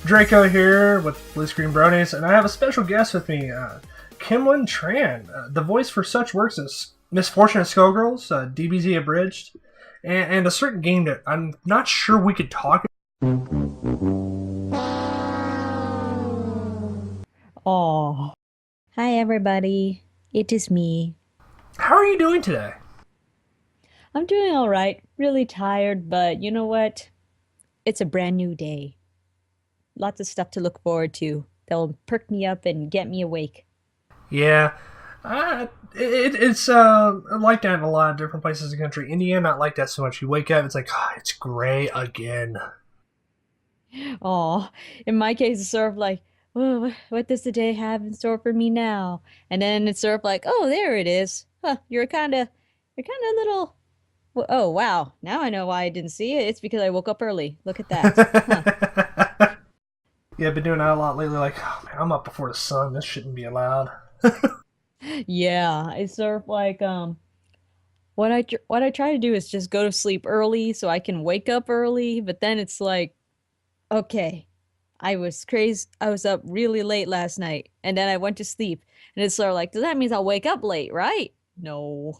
Draco here with Bluescreen Bronies, and I have a special guest with me, Kimlin Tran, the voice for such works as Misfortune of Skullgirls, DBZ Abridged, and a certain game that I'm not sure we could talk about. Oh. Hi everybody, it is me. How are you doing today? I'm doing all right, really tired, but you know what? It's a brand new day. Lots of stuff to look forward to that'll perk me up and get me awake. Yeah, it's like that in a lot of different places in the country. Indiana, not like that so much. You wake up, it's like, it's gray again. Oh, in my case, it's sort of like, oh, what does the day have in store for me now? And then it's sort of like, oh, there it is. Huh, you're kind of little. Oh, wow. Now I know why I didn't see it. It's because I woke up early. Look at that. Huh. Yeah, I've been doing that a lot lately. Like, oh man, I'm up before the sun. This shouldn't be allowed. Yeah, it's sort of like what I try to do is just go to sleep early so I can wake up early, but then it's like, okay, I was crazy. I was up really late last night and then I went to sleep. And it's sort of like, that means I'll wake up late, right? No.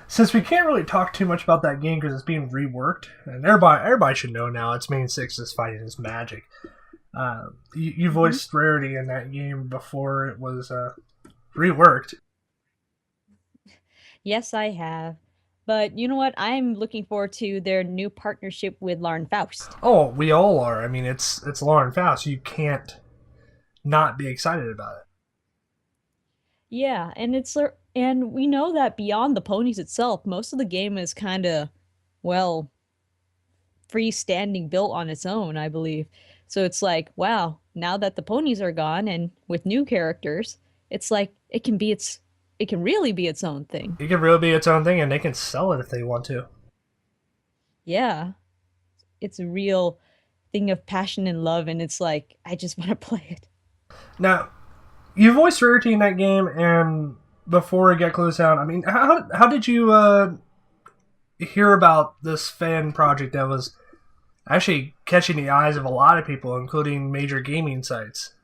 Since we can't really talk too much about that game because it's being reworked, and everybody should know now, its main six is fighting is magic. You voiced Rarity in that game before it was reworked. Yes, I have. But you know what? I'm looking forward to their new partnership with Lauren Faust. Oh, we all are. I mean, it's Lauren Faust. You can't not be excited about it. Yeah, and we know that beyond the ponies itself, most of the game is kind of, well, freestanding, built on its own, I believe. So it's like, wow, now that the ponies are gone and with new characters, it's like it can really be its own thing. It can really be its own thing, and they can sell it if they want to. Yeah, it's a real thing of passion and love, and it's like I just want to play it. Now, you voiced Rarity in that game, and before it got closed down, I mean, how did you hear about this fan project that was actually catching the eyes of a lot of people, including major gaming sites?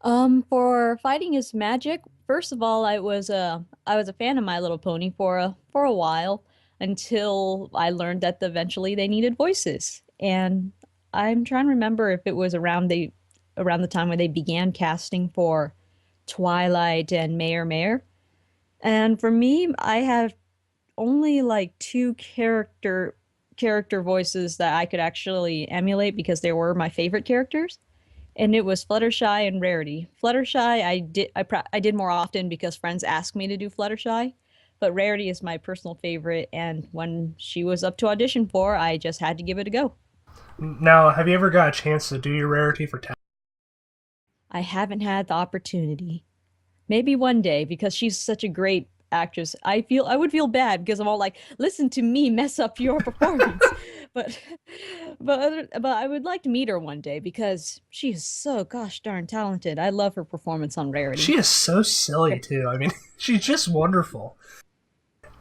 For Fighting is Magic, first of all, I was a fan of My Little Pony for a while until I learned that eventually they needed voices. And I'm trying to remember if it was around the time when they began casting for Twilight and Mayor Mayor. And for me, I have only like two character voices that I could actually emulate because they were my favorite characters, and it was Fluttershy and Rarity. Fluttershy I did more often because friends asked me to do Fluttershy, but Rarity is my personal favorite, and when she was up to audition for, I just had to give it a go. Now, have you ever got a chance to do your Rarity for I haven't had the opportunity. Maybe one day because she's such a great actress. I would feel bad because I'm all like, listen to me mess up your performance. But but I would like to meet her one day because she is so gosh darn talented. I love her performance on She Rarity. is so silly, too. I mean, she's just wonderful.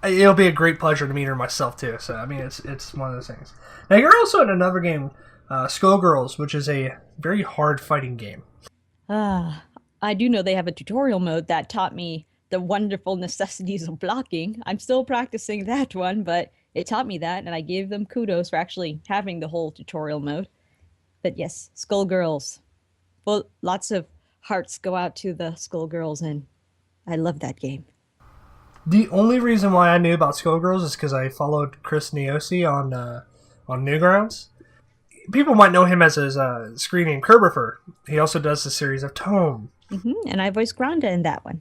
It'll be a great pleasure to meet her myself, too. So, I mean, it's one of those things. Now, you're also in another game, Skullgirls, which is a very hard fighting game. Ah, I do know they have a tutorial mode that taught me the wonderful necessities of blocking. I'm still practicing that one, but it taught me that, and I gave them kudos for actually having the whole tutorial mode. But yes, Skullgirls. Well, lots of hearts go out to the Skullgirls, and I love that game. The only reason why I knew about Skullgirls is because I followed Chris Neosi on Newgrounds. People might know him as his screen name Kerbifer. He also does the series of Tome. And I voiced Granda in that one.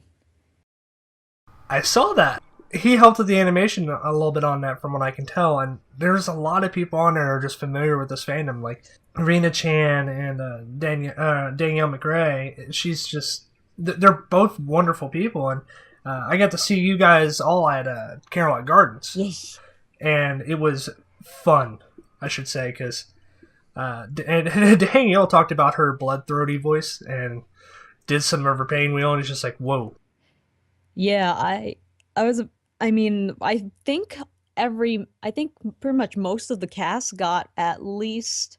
I saw that. He helped with the animation a little bit on that from what I can tell, and there's a lot of people on there who are just familiar with this fandom, like Rena Chan and Danielle McRae. She's just... They're both wonderful people, and I got to see you guys all at Carolite Gardens. Yes. And it was fun, I should say, because... and Danielle talked about her blood throaty voice and did some of her pain wheel, and it's just like, whoa. Yeah, I was I mean, I think I think pretty much most of the cast got at least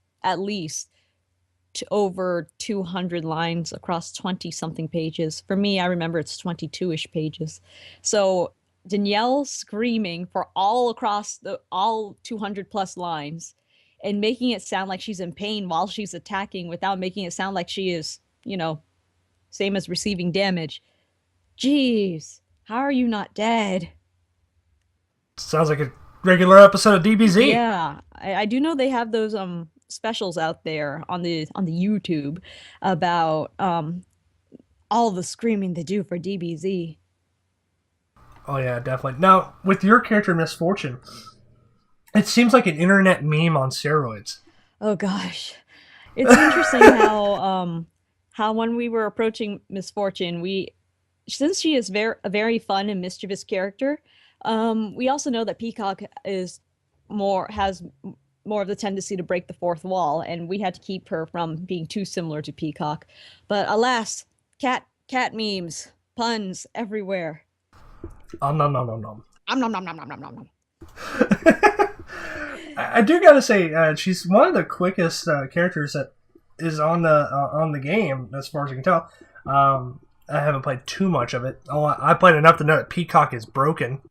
to over 200 lines across 20 something pages. For me, I remember it's 22-ish pages. So Danielle screaming for all across the all 200 plus lines and making it sound like she's in pain while she's attacking without making it sound like she is, same as receiving damage. Jeez, how are you not dead? Sounds like a regular episode of DBZ. Yeah, I do know they have those specials out there on the YouTube about all the screaming they do for DBZ. Oh yeah, definitely. Now, with your character Misfortune, it seems like an internet meme on steroids. Oh gosh. It's interesting how when we were approaching Misfortune, we since she is a very fun and mischievous character, we also know that Peacock is has more of the tendency to break the fourth wall, and we had to keep her from being too similar to Peacock. But alas, cat memes, puns everywhere. Nom nom nom nom. Nom nom nom nom nom nom nom. I do gotta say, she's one of the quickest characters that is on the game, as far as I can tell. I haven't played too much of it. Oh, I played enough to know that Peacock is broken.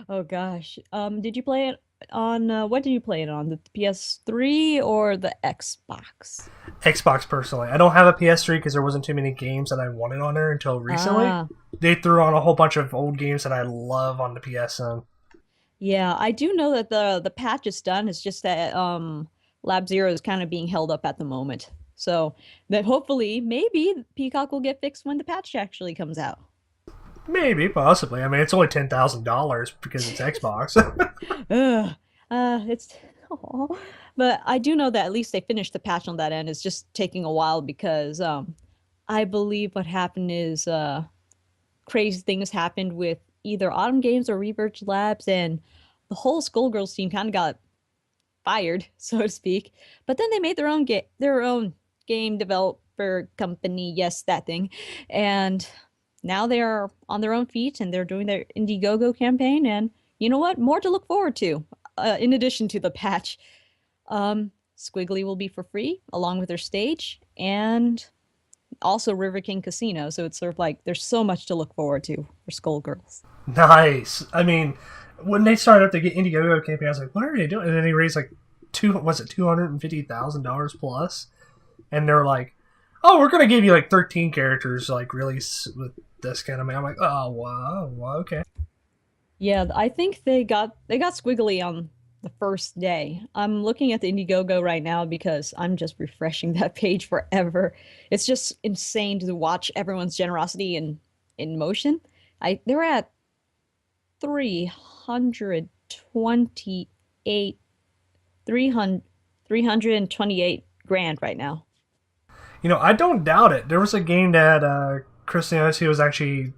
Oh gosh. Did you play it on what did you play it on? The PS3 or the Xbox? Xbox, personally. I don't have a PS3 because there wasn't too many games that I wanted on there until recently. Ah, They threw on a whole bunch of old games that I love on the PSN. yeah, I do know that the patch is done. It's just that Lab Zero is kind of being held up at the moment. So that hopefully maybe Peacock will get fixed when the patch actually comes out. Maybe, possibly. I mean, it's only $10,000 because it's Xbox. Ugh. It's aw. But I do know that at least they finished the patch on that end. It's just taking a while because I believe what happened is crazy things happened with either Autumn Games or Research Labs, and the whole Skullgirls team kind of got fired, so to speak. But then they made their own game developer company, yes, that thing, and now they are on their own feet and they're doing their Indiegogo campaign. And you know what? More to look forward to. In addition to the patch, Squiggly will be for free along with their stage and also River King Casino. So it's sort of like there's so much to look forward to for Skullgirls. Nice. I mean, when they started up the Indiegogo campaign, I was like, what are they doing? And then he raised like $250,000 plus, and they're like, oh, we're gonna give you like 13 characters like release with this kind of man. I'm like, oh wow, okay. Yeah, I think they got Squiggly on the first day. I'm looking at the Indiegogo right now because I'm just refreshing that page forever. It's just insane to watch everyone's generosity in motion. They're at 328 328 grand right now. You know, I don't doubt it. There was a game that Christianity was actually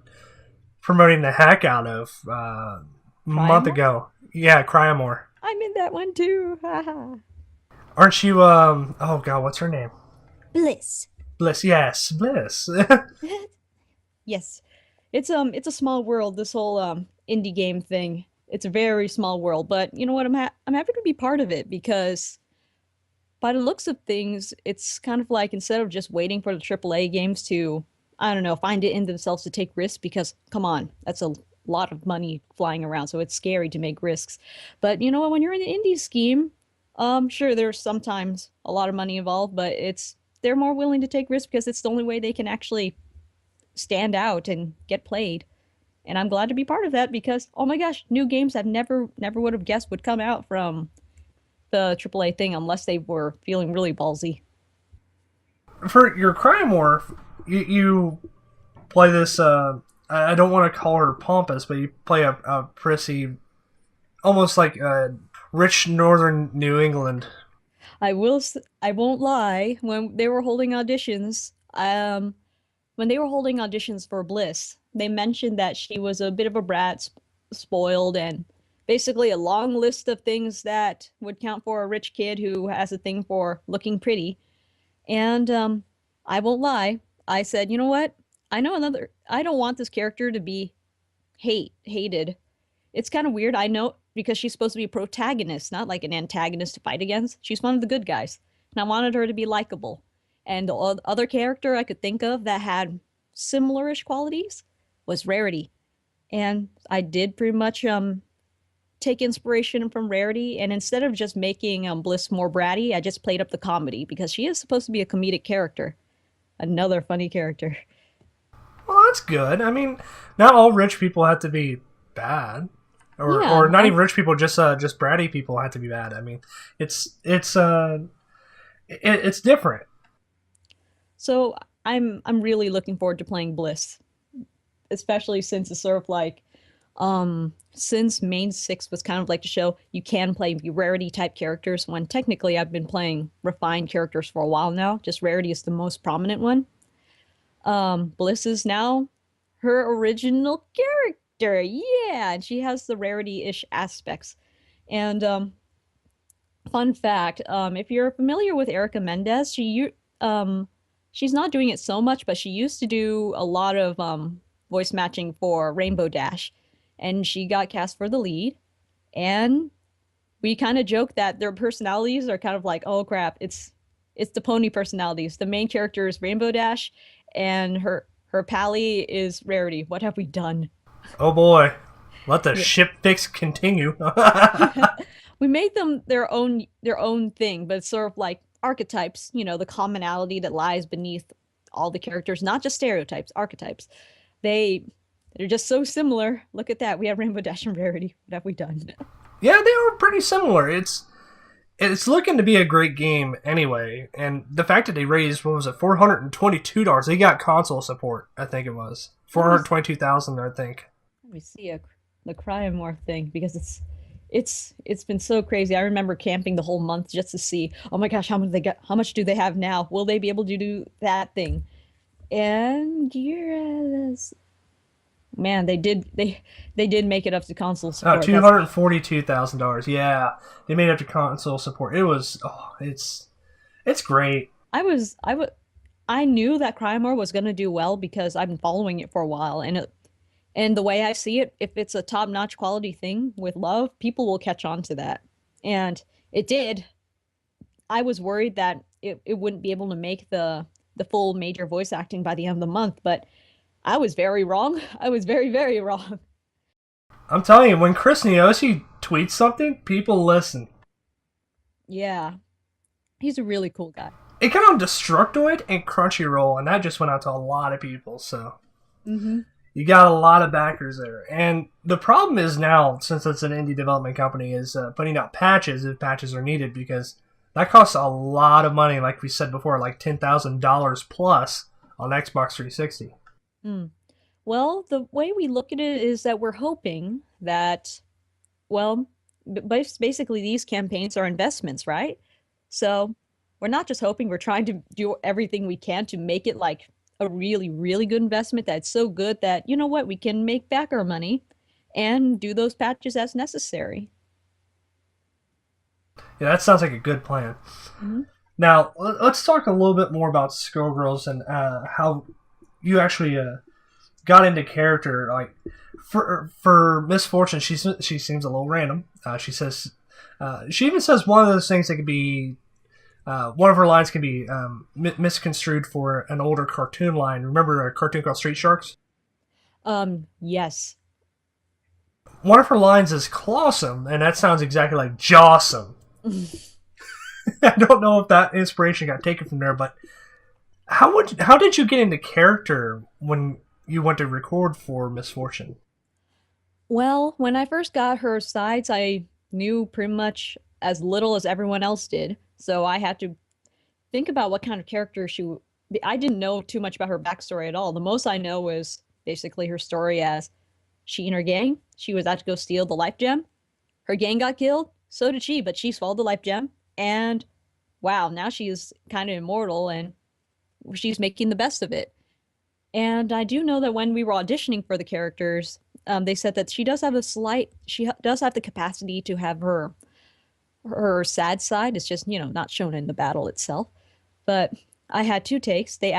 promoting the heck out of a month Cryamore? ago. Yeah, Cryamore. I'm in that one too. Haha. Aren't you? Oh God, what's her name? Bliss. Bliss. Yes, Bliss. Yes. It's a small world, this whole indie game thing. It's a very small world, but you know what? I'm happy to be part of it because by the looks of things, it's kind of like instead of just waiting for the AAA games to, I don't know, find it in themselves to take risks because come on, that's a lot of money flying around, so it's scary to make risks. But you know what? When you're in the indie scheme, sure, there's sometimes a lot of money involved, but they're more willing to take risks because it's the only way they can actually stand out and get played. And I'm glad to be part of that because, oh my gosh, new games I've never would have guessed would come out from the AAA thing unless they were feeling really ballsy. For your Cryamore, you play this. I don't want to call her pompous, but you play a prissy, almost like rich northern New England. I won't lie, when they were holding auditions for Bliss, they mentioned that she was a bit of a brat, spoiled, and basically a long list of things that would count for a rich kid who has a thing for looking pretty. And I won't lie, I said, you know what? I don't want this character to be hated. It's kind of weird. because she's supposed to be a protagonist, not like an antagonist to fight against. She's one of the good guys. And I wanted her to be likable. And the other character I could think of that had similar-ish qualities was Rarity. And I did pretty much take inspiration from Rarity, and instead of just making Bliss more bratty, I just played up the comedy because she is supposed to be a comedic character. Another funny character. Well, that's good. I mean, not all rich people have to be bad, Yeah, or not even rich people. Just bratty people have to be bad. I mean, it's different. so I'm really looking forward to playing Bliss, especially since it's sort of like since main six was kind of like to show you can play rarity type characters when technically I've been playing refined characters for a while now. Just rarity is the most prominent one. Bliss is now her original character. Yeah, and she has the rarity-ish aspects. And fun fact, if you're familiar with Erica Mendez, she's not doing it so much, but she used to do a lot of voice matching for Rainbow Dash, and she got cast for the lead. And we kind of joke that their personalities are kind of like, oh crap, it's the pony personalities. The main character is Rainbow Dash, and her pally is Rarity. What have we done? Oh boy, let the Yeah. ship fix continue. We made them their own thing, but it's sort of like archetypes, the commonality that lies beneath all the characters, not just stereotypes, archetypes. They they're just so similar. Look at that. We have Rainbow Dash and Rarity. What have we done? Yeah, they are pretty similar. It's looking to be a great game anyway, and the fact that they raised, what was it, $422? They got console support, I think it was 422,000. I think. Let me see the Cryamore thing because it's been so crazy. I remember camping the whole month just to see, oh my gosh, how much do they have now? Will they be able to do that thing? And yes, man, they did make it up to console Oh, support. $242,000. Yeah, they made it up to console support. It's great. I knew that Cryamore was going to do well because I've been following it for a while, and the way I see it, if it's a top-notch quality thing with love, people will catch on to that. And it did. I was worried that it wouldn't be able to make the full major voice acting by the end of the month, but I was very wrong. I was very, very wrong. I'm telling you, when Chris Niosi tweets something, people listen. Yeah, he's a really cool guy. It got on Destructoid and Crunchyroll, and that just went out to a lot of people. So Mm-hmm. you got a lot of backers there. And the problem is now, since it's an indie development company, is putting out patches if patches are needed, because that costs a lot of money, like we said before, like $10,000 plus on Xbox 360. Mm. Well, the way we look at it is that we're hoping that, well, basically these campaigns are investments, right? So we're not just hoping, we're trying to do everything we can to make it like a really, really good investment that's so good that, you know what, we can make back our money and do those patches as necessary. Yeah, that sounds like a good plan. Hmm. Now, let's talk a little bit more about Skullgirls and how you actually got into character. Like for Misfortune, she seems a little random. She says she even says one of those things that could be one of her lines can be misconstrued for an older cartoon line. Remember a cartoon called Street Sharks? Yes. One of her lines is clawsome, and that sounds exactly like jawsome. I don't know if that inspiration got taken from there, but how did you get into character when you went to record for Misfortune? Well, when I first got her sides, I knew pretty much as little as everyone else did. So I had to think about what kind of character I didn't know too much about her backstory at all. The most I know was basically her story as she and her gang, she was out to go steal the life gem. Her gang got killed, so did she, but she swallowed the life gem. And wow, now she's kind of immortal and she's making the best of it. And I do know that when we were auditioning for the characters, they said that she does have the capacity to have her sad side. It's just, not shown in the battle itself. But I had two takes. They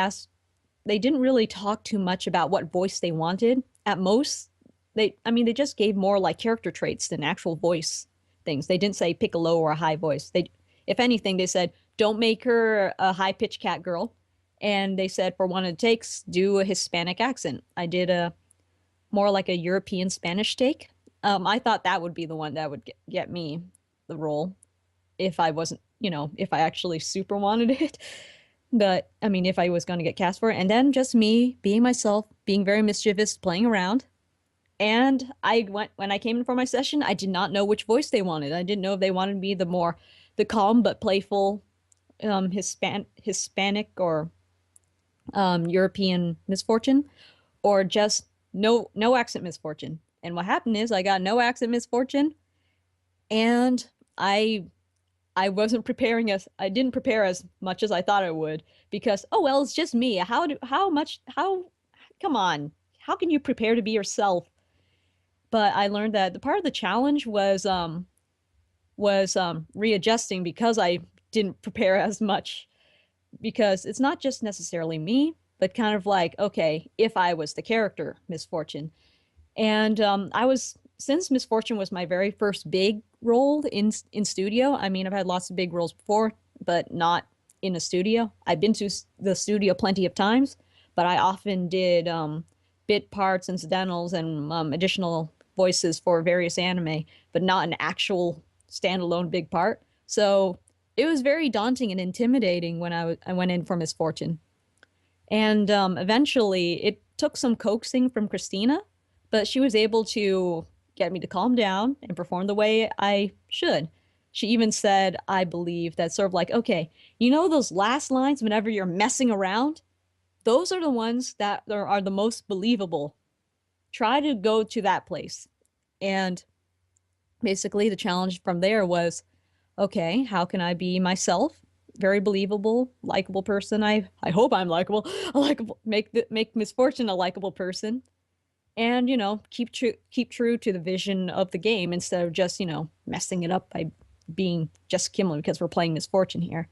didn't really talk too much about what voice they wanted. At most, they just gave more like character traits than actual voice things. They didn't say pick a low or a high voice. If anything, they said don't make her a high pitched cat girl, and they said for one of the takes, do a Hispanic accent. I did a more like a European Spanish take. I thought that would be the one that would get me the role if I wasn't, if I actually super wanted it. But I mean, if I was going to get cast for it, and then just me being myself, being very mischievous, playing around. And when I came in for my session, I did not know which voice they wanted. I didn't know if they wanted me the calm but playful Hispanic or European misfortune, or just no accent misfortune. And what happened is I got no accent misfortune, and I wasn't preparing I didn't prepare as much as I thought I would because oh well, it's just me. How come on. How can you prepare to be yourself? But I learned that the part of the challenge was readjusting because I didn't prepare as much, because it's not just necessarily me, but kind of like, okay, if I was the character Misfortune. And since Misfortune was my very first big role in studio. I mean, I've had lots of big roles before, but not in a studio. I've been to the studio plenty of times, but I often did bit parts, incidentals, and additional voices for various anime, but not an actual standalone big part. So it was very daunting and intimidating when I went in for Misfortune. And eventually, it took some coaxing from Christina, but she was able to get me to calm down and perform the way I should. She even said, I believe, that sort of like, okay, you know those last lines whenever you're messing around? Those are the ones that are the most believable. Try to go to that place. And basically, the challenge from there was, okay, how can I be myself? Very believable, likable person. I hope I'm likable. A likable make Misfortune a likable person, and keep true to the vision of the game instead of just messing it up by being just Kimlin because we're playing Misfortune here.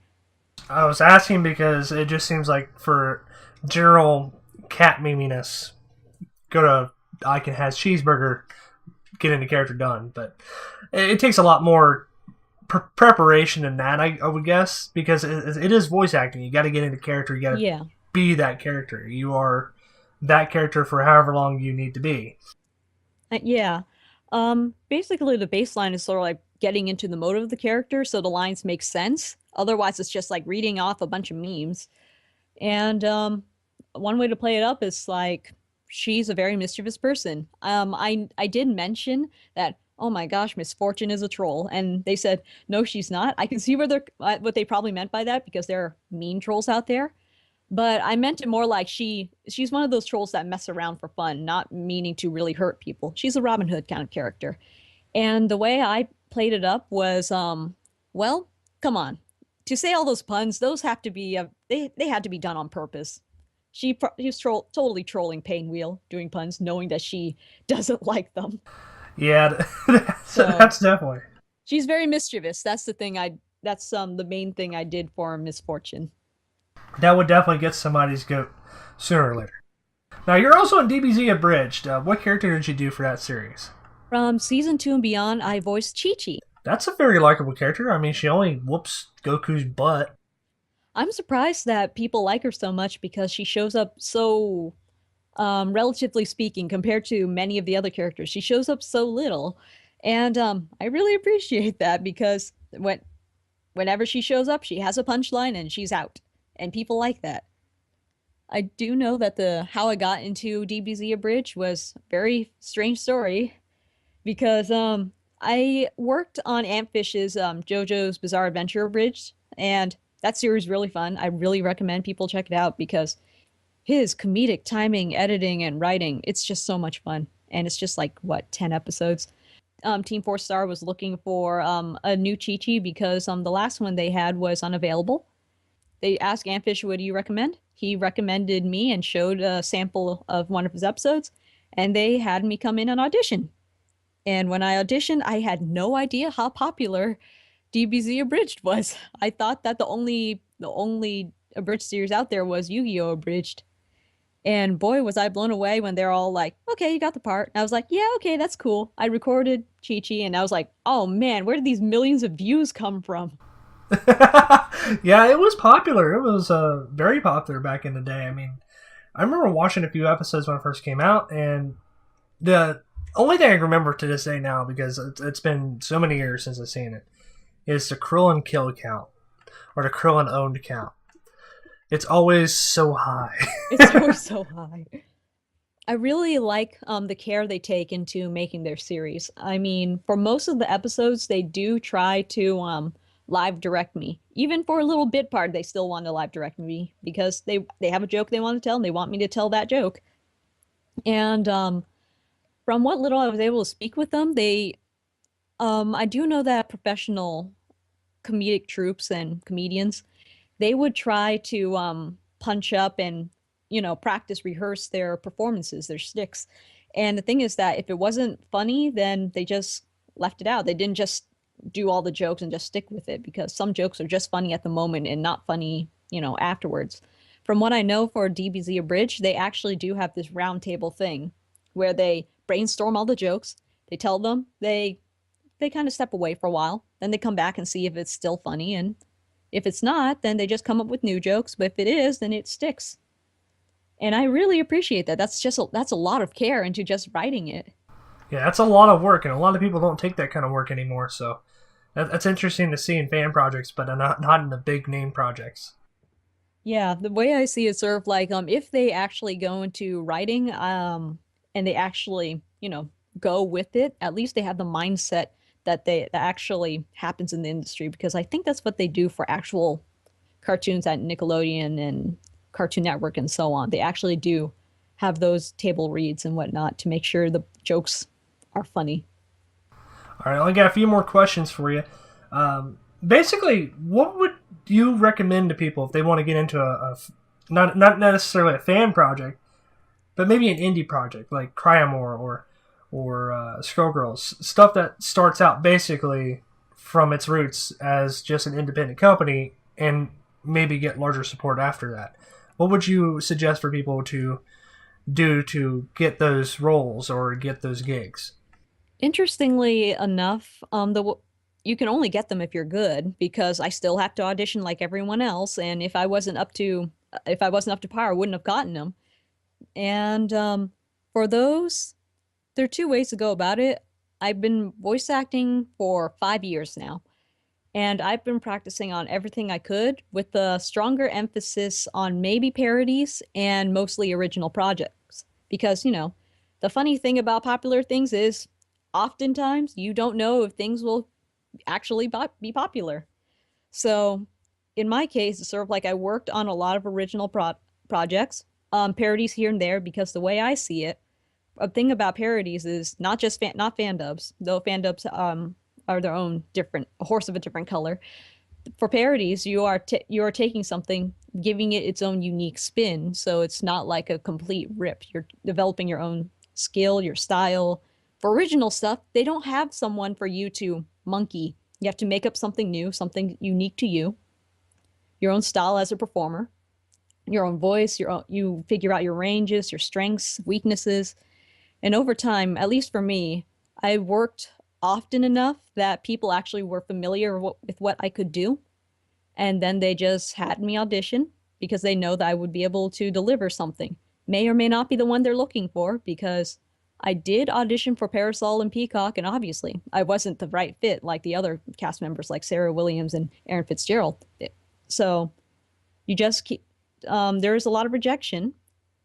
I was asking because it just seems like for general cat meminess, go to I can has cheeseburger, get into character done. But it takes a lot more preparation than that, I would guess, because it is voice acting. You got to get into character. You got to Yeah. be that character. You are that character for however long you need to be. Yeah. Basically the baseline is sort of like getting into the mode of the character so the lines make sense. Otherwise it's just like reading off a bunch of memes. And one way to play it up is like she's a very mischievous person. I did mention that, oh my gosh, Misfortune is a troll, and they said no, she's not. I can see what they probably meant by that because there are mean trolls out there. But I meant it more like she's one of those trolls that mess around for fun, not meaning to really hurt people. She's a Robin Hood kind of character. And the way I played it up was well, come on. To say all those puns, those have to be they had to be done on purpose. She was totally trolling Painwheel, doing puns, knowing that she doesn't like them. Yeah, So that's definitely. she's very mischievous. That's the main thing I did for Misfortune. That would definitely get somebody's goat sooner or later. Now, you're also in DBZ Abridged. What character did you do for that series? From season 2 and beyond, I voiced Chi Chi. That's a very likable character. I mean, she only whoops Goku's butt. I'm surprised that people like her so much because she shows up so, relatively speaking, compared to many of the other characters, she shows up so little. And I really appreciate that because whenever she shows up, she has a punchline and she's out. And people like that. I do know that the how I got into DBZ Abridged was a very strange story because I worked on Antfish's JoJo's Bizarre Adventure Abridged, and that series is really fun. I really recommend people check it out because his comedic timing, editing, and writing, it's just so much fun. And it's just like, what, 10 episodes? Team 4 Star was looking for a new Chi Chi because the last one they had was unavailable. They asked Antfish, what do you recommend? He recommended me and showed a sample of one of his episodes, and they had me come in and audition. And when I auditioned, I had no idea how popular DBZ Abridged was. I thought that the only abridged series out there was Yu-Gi-Oh! Abridged. And boy, was I blown away when they're all like, okay, you got the part. And I was like, yeah, okay, that's cool. I recorded Chi-Chi and I was like, oh man, where did these millions of views come from? Yeah, it was popular. It was very popular back in the day. I mean, I remember watching a few episodes when it first came out, and the only thing I remember to this day now, because it's been so many years since I've seen it, is the Krillin kill count or the Krillin owned count. It's always so high. It's always so high. I really like the care they take into making their series. I mean, for most of the episodes, they do try to live direct me. Even for a little bit part, they still want to live direct me because they have a joke they want to tell and they want me to tell that joke. And from what little I was able to speak with them, they I do know that professional comedic troops and comedians, they would try to punch up and, practice, rehearse their performances, their sticks. And the thing is that if it wasn't funny, then they just left it out. They didn't just do all the jokes and just stick with it because some jokes are just funny at the moment and not funny, afterwards. From what I know for DBZ Abridged, they actually do have this round table thing where they brainstorm all the jokes, they tell them, they kind of step away for a while, then they come back and see if it's still funny, and if it's not, then they just come up with new jokes, but if it is, then it sticks. And I really appreciate that. That's a lot of care into just writing it. Yeah, that's a lot of work, and a lot of people don't take that kind of work anymore. So that's interesting to see in fan projects, but not in the big name projects. Yeah, the way I see it, sort of like if they actually go into writing and they actually, go with it, at least they have the mindset that actually happens in the industry because I think that's what they do for actual cartoons at Nickelodeon and Cartoon Network and so on. They actually do have those table reads and whatnot to make sure the jokes are funny. All right, I got a few more questions for you. Basically, what would you recommend to people if they want to get into not necessarily a fan project, but maybe an indie project like Cryamore or Skullgirls, stuff that starts out basically from its roots as just an independent company and maybe get larger support after that. What would you suggest for people to do to get those roles or get those gigs? Interestingly enough, you can only get them if you're good because I still have to audition like everyone else, and if I wasn't up to par, I wouldn't have gotten them. And for those, there are two ways to go about it. I've been voice acting for 5 years now, and I've been practicing on everything I could with a stronger emphasis on maybe parodies and mostly original projects. Because, the funny thing about popular things is oftentimes you don't know if things will actually be popular. So in my case, it's sort of like I worked on a lot of original projects, parodies here and there, because the way I see it, a thing about parodies is not just not fan dubs, though fan dubs are their own different a horse of a different color. For parodies, you are taking something, giving it its own unique spin, so it's not like a complete rip. You're developing your own skill, your style. For original stuff, they don't have someone for you to monkey. You have to make up something new, something unique to you, your own style as a performer, your own voice, you figure out your ranges, your strengths, weaknesses. And over time, at least for me, I worked often enough that people actually were familiar with what I could do. And then they just had me audition because they know that I would be able to deliver something. May or may not be the one they're looking for because I did audition for Parasol and Peacock, and obviously I wasn't the right fit like the other cast members like Sarah Williams and Aaron Fitzgerald. So you just keep, there's a lot of rejection.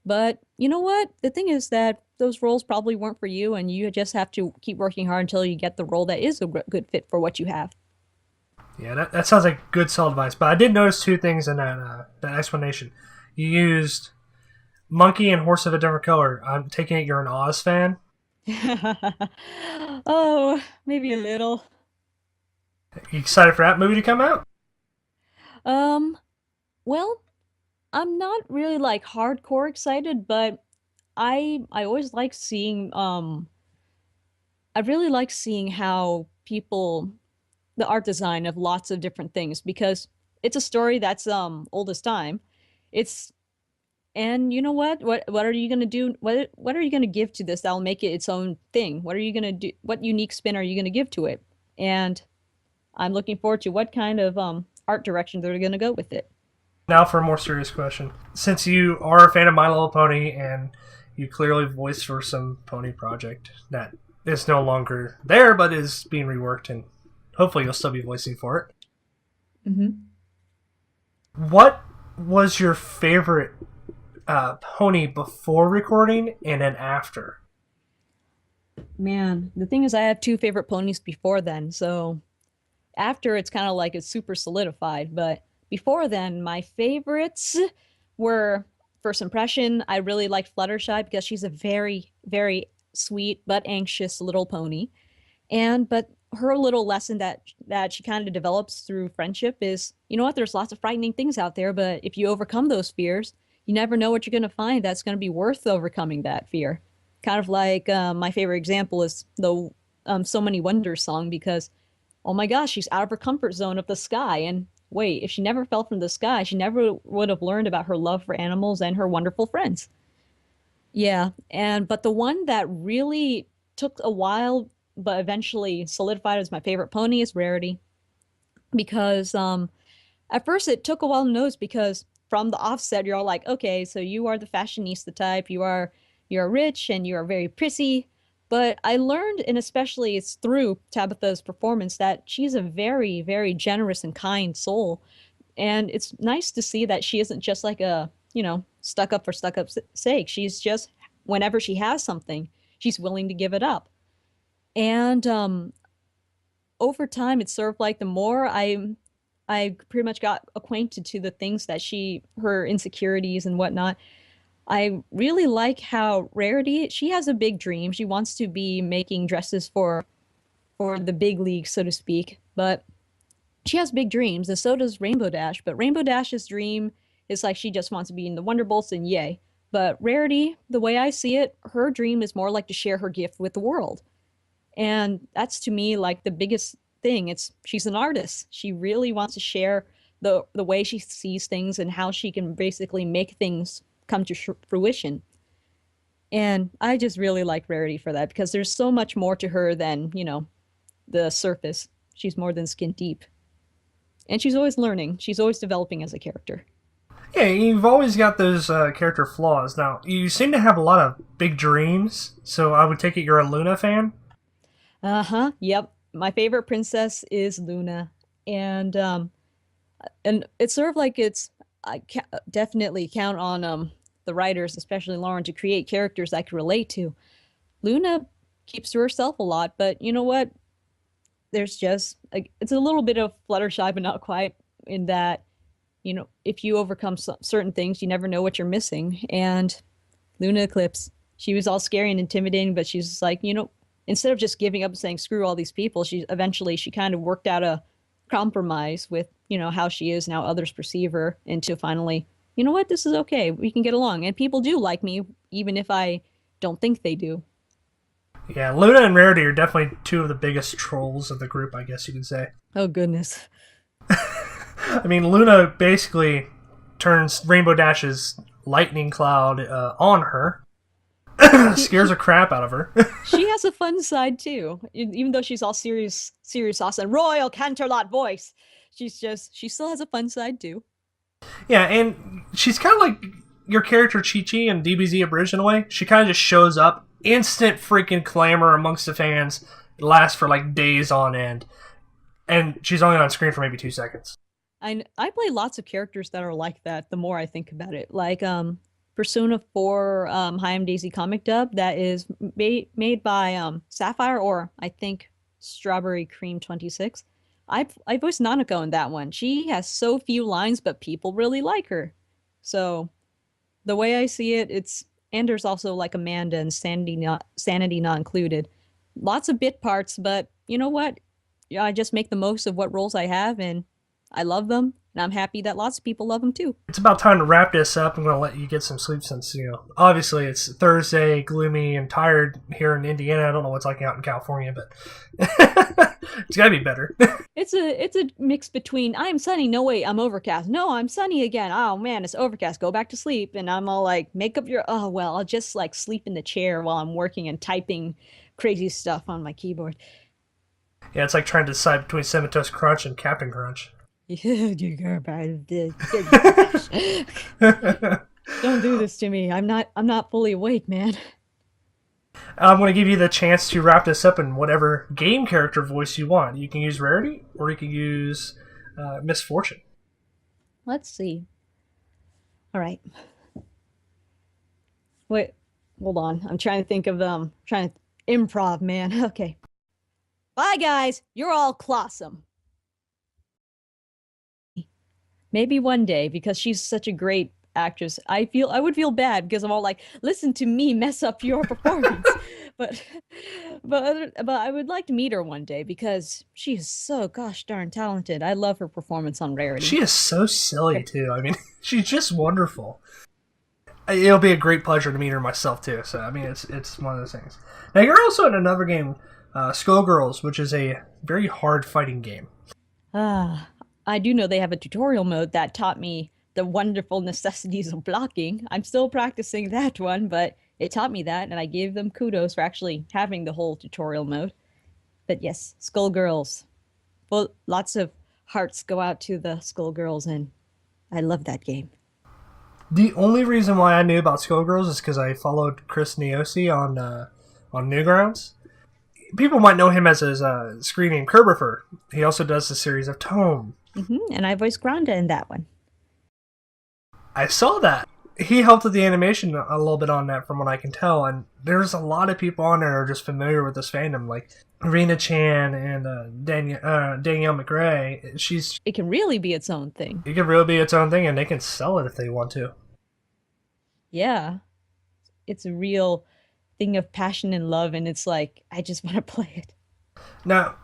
But you know what? The thing is that those roles probably weren't for you, and you just have to keep working hard until you get the role that is a good fit for what you have. Yeah, that sounds like good solid advice. But I did notice two things in that explanation. You used monkey and horse of a different color. I'm taking it you're an Oz fan. Oh, maybe a little. You excited for that movie to come out? Um, well, I'm not really like hardcore excited, but I always like seeing I really like seeing how people the art design of lots of different things because it's a story that's old as time. It's And you know what? What are you gonna do? What are you gonna give to this that'll make it its own thing? What are you gonna do? What unique spin are you gonna give to it? And I'm looking forward to what kind of art direction they're gonna go with it. Now for a more serious question. Since you are a fan of My Little Pony and you clearly voiced for some pony project that is no longer there but is being reworked and hopefully you'll still be voicing for it. Hmm. What was your favorite pony before recording and then after? Man, the thing is, I have two favorite ponies before then, so after it's kind of like it's super solidified. But before then, my favorites were first impression. I really liked Fluttershy because she's a very, very sweet but anxious little pony. And but her little lesson that she kind of develops through friendship is, you know what, there's lots of frightening things out there, but if you overcome those fears, you never know what you're going to find that's going to be worth overcoming that fear. Kind of like my favorite example is the So Many Wonders song because, oh my gosh, she's out of her comfort zone of the sky. And wait, if she never fell from the sky, she never would have learned about her love for animals and her wonderful friends. Yeah, and but the one that really took a while, but eventually solidified as my favorite pony is Rarity. Because at first it took a while to notice because from the offset you're all like, okay, so you are the fashionista type, you're rich and you are very prissy. But I learned, and especially it's through Tabitha's performance, that she's a very, very generous and kind soul. And it's nice to see that she isn't just like a, stuck up for stuck up's sake. She's just, whenever she has something, she's willing to give it up. And over time, it's sort of like the more I pretty much got acquainted to the things that her insecurities and whatnot. I really like how Rarity, she has a big dream. She wants to be making dresses for the big league, so to speak. But she has big dreams, and so does Rainbow Dash. But Rainbow Dash's dream is like she just wants to be in the Wonderbolts and yay. But Rarity, the way I see it, her dream is more like to share her gift with the world. And that's to me like the biggest thing. It's she's an artist. She really wants to share the way she sees things and how she can basically make things come to fruition. And I just really like Rarity for that because there's so much more to her than, the surface. She's more than skin deep. And she's always learning. She's always developing as a character. Yeah, you've always got those character flaws. Now, you seem to have a lot of big dreams, so I would take it you're a Luna fan? Uh-huh. Yep. My favorite princess is Luna. And it's sort of like definitely count on the writers, especially Lauren, to create characters I can relate to. Luna keeps to herself a lot, but you know what? There's just it's a little bit of Fluttershy, but not quite in that, if you overcome certain things, you never know what you're missing. And Luna Eclipse, she was all scary and intimidating, but she's just like, instead of just giving up and saying screw all these people, she kind of worked out a compromise with, how she is and how others perceive her, into finally, you know what, this is okay. We can get along. And people do like me, even if I don't think they do. Yeah, Luna and Rarity are definitely two of the biggest trolls of the group, I guess you could say. Oh, goodness. I mean, Luna basically turns Rainbow Dash's lightning cloud on her. Scares the crap out of her. She has a fun side too. Even though she's all serious, serious, awesome, royal Canterlot voice, she still has a fun side too. Yeah, and she's kind of like your character Chi-Chi in DBZ Abridged in a way. She kind of just shows up, instant freaking clamor amongst the fans. It lasts for like days on end, and she's only on screen for maybe 2 seconds. I play lots of characters that are like that. The more I think about it, like Persona 4 Hi, I'm Daisy comic dub that is made by Sapphire, or I think Strawberry Cream 26. I voiced Nanako in that one. She has so few lines, but people really like her. So the way I see it, and there's also like Amanda and Sanity Not Included. Lots of bit parts, but you know what? Yeah, I just make the most of what roles I have, and I love them, and I'm happy that lots of people love them too. It's about time to wrap this up. I'm going to let you get some sleep since, obviously it's Thursday, gloomy and tired here in Indiana. I don't know what's like out in California, but it's got to be better. It's a mix between I'm sunny, no wait, I'm overcast. No, I'm sunny again. Oh man, it's overcast. Go back to sleep. And I'm all like, make up your oh well, I'll just like sleep in the chair while I'm working and typing crazy stuff on my keyboard. Yeah, it's like trying to decide between Cinnamon Toast Crunch and Captain Crunch. Don't do this to me. I'm not fully awake, man. I'm going to give you the chance to wrap this up in whatever game character voice you want. You can use Rarity, or you can use Misfortune. Let's see. All right. Wait, hold on. I'm trying to think of trying to improv, man. Okay. Bye, guys. You're all clawsome. Maybe one day, because she's such a great actress, I would feel bad because I'm all like, listen to me mess up your performance. but I would like to meet her one day because she is so gosh darn talented. I love her performance on Rarity. She is so silly too. I mean, she's just wonderful. It'll be a great pleasure to meet her myself too. So I mean, it's one of those things. Now you're also in another game, Skullgirls, which is a very hard fighting game. I do know they have a tutorial mode that taught me the wonderful necessities of blocking. I'm still practicing that one, but it taught me that, and I gave them kudos for actually having the whole tutorial mode. But yes, Skullgirls. Well, lots of hearts go out to the Skullgirls, and I love that game. The only reason why I knew about Skullgirls is because I followed Chris Neosi on Newgrounds. People might know him as his screen name Kerbifer. He also does the series of Tome. And I voiced Granda in that one. I saw that. He helped with the animation a little bit on that from what I can tell, and there's a lot of people on there who are just familiar with this fandom, like Rena Chan and Danielle McRae. It can really be its own thing. It can really be its own thing, and they can sell it if they want to. Yeah. It's a real thing of passion and love, and it's like, I just want to play it. Now,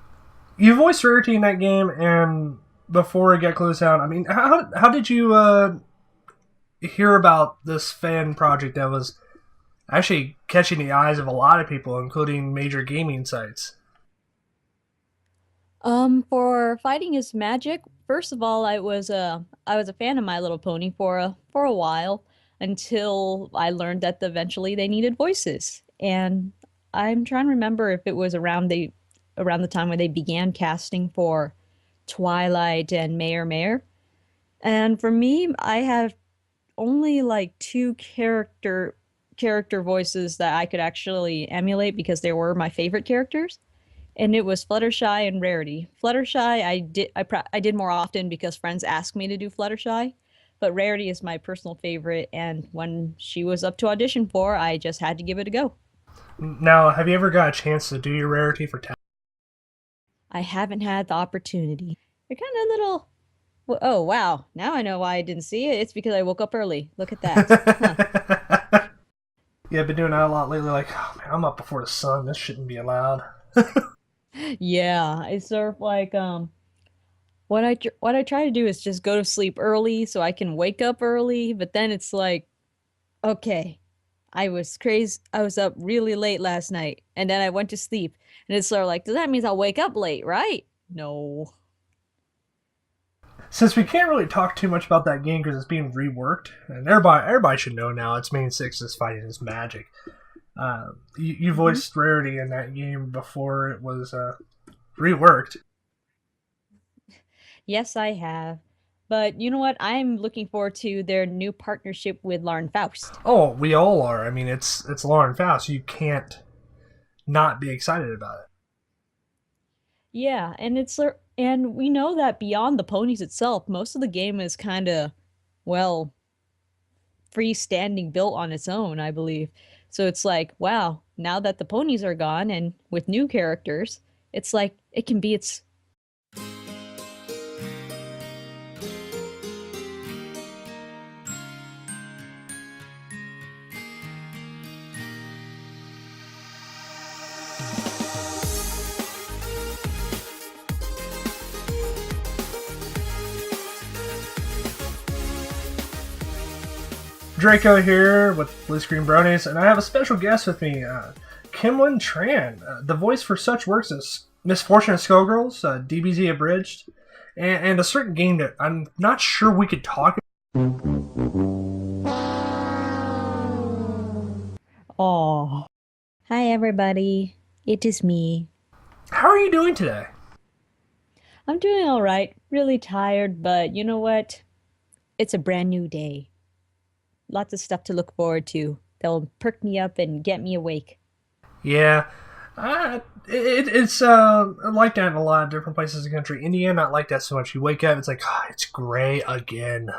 you voiced Rarity in that game, and before it got closed down, I mean, how did you hear about this fan project that was actually catching the eyes of a lot of people, including major gaming sites? For Fighting is Magic, first of all, I was a fan of My Little Pony for a while until I learned that eventually they needed voices. And I'm trying to remember if it was around the time when they began casting for Twilight and Mayor. And for me, I have only like two character voices that I could actually emulate because they were my favorite characters, and it was Fluttershy and Rarity. Fluttershy I did more often because friends asked me to do Fluttershy, but Rarity is my personal favorite, and when she was up to audition for, I just had to give it a go. Now, have you ever got a chance to do your Rarity for talent? I haven't had the opportunity. You're kind of little. Oh, wow. Now I know why I didn't see it. It's because I woke up early. Look at that. Huh. Yeah, I've been doing that a lot lately. Like, oh man, I'm up before the sun. This shouldn't be allowed. Yeah, it's sort of like what I try to do is just go to sleep early so I can wake up early, but then it's like, okay, I was crazy. I was up really late last night, and then I went to sleep, and it's sort of like, does that mean I'll wake up late, right? No. Since we can't really talk too much about that game because it's being reworked, and everybody should know now, its main six is Fighting is Magic. You voiced Rarity in that game before it was reworked. Yes, I have. But you know what? I'm looking forward to their new partnership with Lauren Faust. Oh, we all are. I mean, it's Lauren Faust. You can't not be excited about it. Yeah, and we know that beyond the ponies itself, most of the game is kind of, well, freestanding, built on its own, I believe. So it's like, wow, now that the ponies are gone and with new characters, it's like it can be its. Draco here with Bluescreen Bronies, and I have a special guest with me, Kimlinh Tran, the voice for such works as Misfortune of Skullgirls, DBZ Abridged, and a certain game that I'm not sure we could talk about. Oh. Hi, everybody. It is me. How are you doing today? I'm doing all right. Really tired, but you know what? It's a brand new day. Lots of stuff to look forward to that'll perk me up and get me awake. Yeah, it's like that in a lot of different places in the country. Indiana, not like that so much. You wake up, it's like, it's gray again.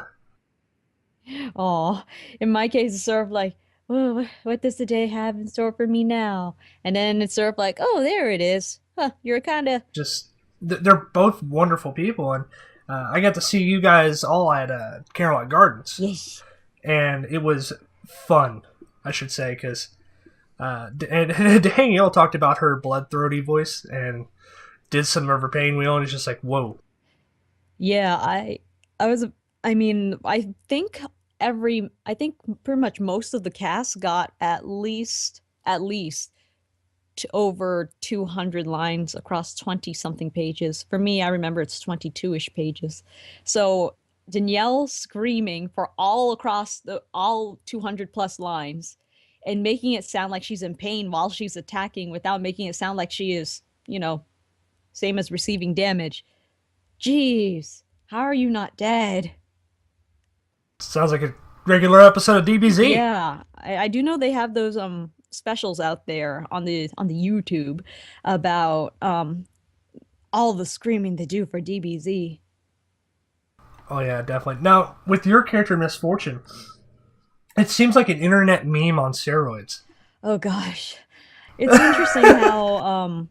Oh, in my case, it's sort of like, oh, what does the day have in store for me now? And then it's sort of like, oh, there it is. Huh, you're kind of... Just, they're both wonderful people, and I got to see you guys all at Carolina Gardens. Yes. And it was fun, I should say, because Danielle talked about her blood throaty voice and did some of her pain wheel, and it's just like, whoa. Yeah, I think I think pretty much most of the cast got at least to over 200 lines across 20 something pages. For me, I remember it's 22-ish pages. So Danielle screaming for all across all 200 plus lines and making it sound like she's in pain while she's attacking without making it sound like she is, same as receiving damage. Jeez, how are you not dead? Sounds like a regular episode of DBZ. Yeah, I do know they have those specials out there on the YouTube about all the screaming they do for DBZ. Oh yeah, definitely. Now, with your character Misfortune, it seems like an internet meme on steroids. Oh gosh. It's interesting how